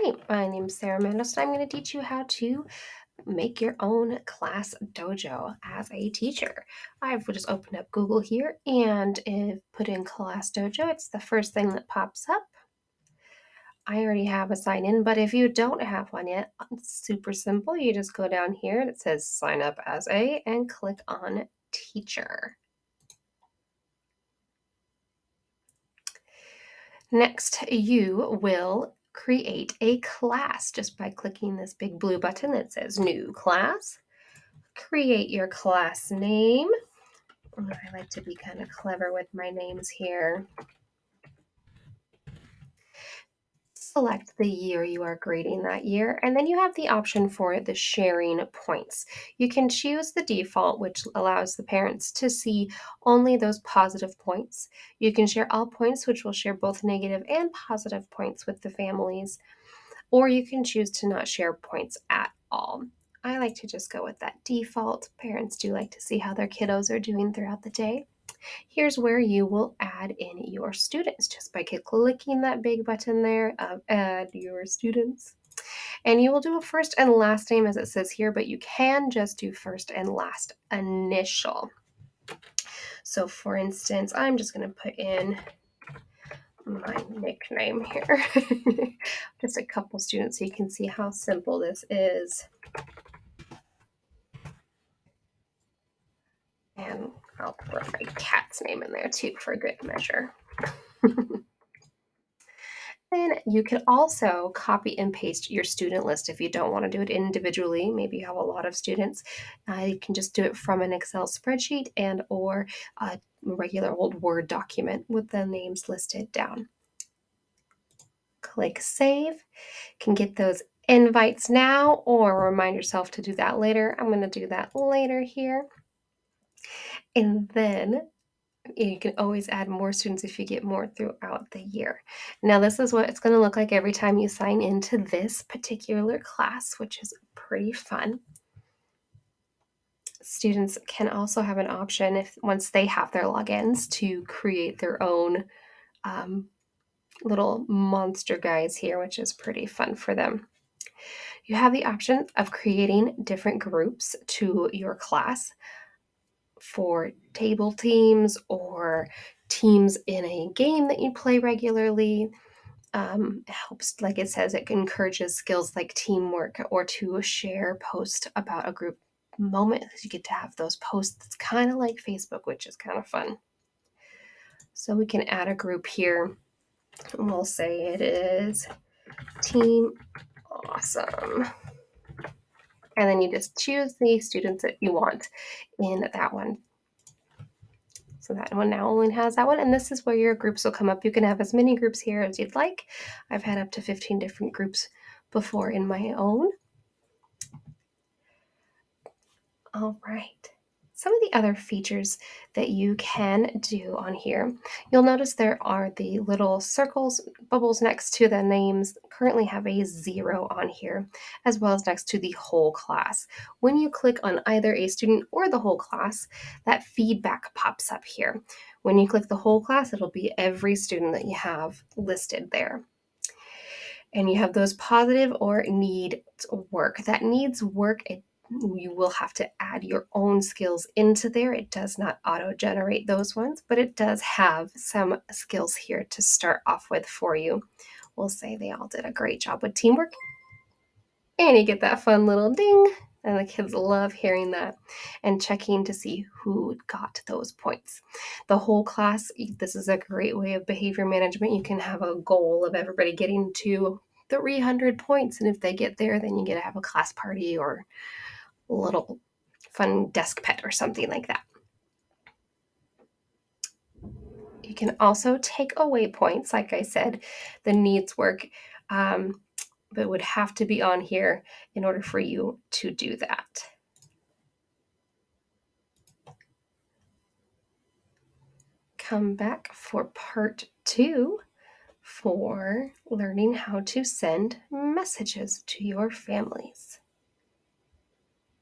Hi, my name's Sarah Mendes, and I'm going to teach you how to make your own class dojo as a teacher. I've just opened up Google here and put in class dojo. It's the first thing that pops up. I already have a sign in, but if you don't have one yet, it's super simple. You just go down here and it says sign up as a and click on teacher. Next, you will create a class just by clicking this big blue button that says new class. Create your class name. I like to be kind of clever with my names here. Select the year you are grading that year, and then you have the option for the sharing points. You can choose the default, which allows the parents to see only those positive points. You can share all points, which will share both negative and positive points with the families, or you can choose to not share points at all. I like to just go with that default. Parents do like to see how their kiddos are doing throughout the day. Here's where you will add in your students just by clicking that big button there of add your students. And you will do a first and last name as it says here, but you can just do first and last initial. So for instance, I'm just going to put in my nickname here. Just a couple students so you can see how simple this is. And I'll put my cat's name in there too for good measure. Then you can also copy and paste your student list if you don't want to do it individually. Maybe you have a lot of students. You can just do it from an Excel spreadsheet and or a regular old Word document with the names listed down. Click Save. Can get those invites now or remind yourself to do that later. I'm going to do that later here. And then you can always add more students if you get more throughout the year. Now, this is what it's going to look like every time you sign into this particular class, which is pretty fun. Students can also have an option if once they have their logins to create their own little monster guys here, which is pretty fun for them. You have the option of creating different groups to your class for table teams or teams in a game that you play regularly. It helps, like it says, it encourages skills like teamwork or to share post about a group moment. You get to have those posts. It's kind of like Facebook, which is kind of fun. So we can add a group here. And we'll say it is Team Awesome. And then you just choose the students that you want in that one. So that one now only has that one. And this is where your groups will come up. You can have as many groups here as you'd like. I've had up to 15 different groups before in my own. All right. Some of the other features that you can do on here, you'll notice there are the little circles, bubbles next to the names currently have a 0 on here, as well as next to the whole class. When you click on either a student or the whole class, that feedback pops up here. When you click the whole class, it'll be every student that you have listed there. And you have those positive or need work. That needs work, you will have to add your own skills into there. It does not auto-generate those ones, but it does have some skills here to start off with for you. We'll say they all did a great job with teamwork. And you get that fun little ding. And the kids love hearing that and checking to see who got those points. The whole class, this is a great way of behavior management. You can have a goal of everybody getting to 300 points. And if they get there, then you get to have a class party or little fun desk pet or something like that. You can also take away points, like I said, the needs work, but would have to be on here in order for you to do that. Come back for part 2 for learning how to send messages to your families.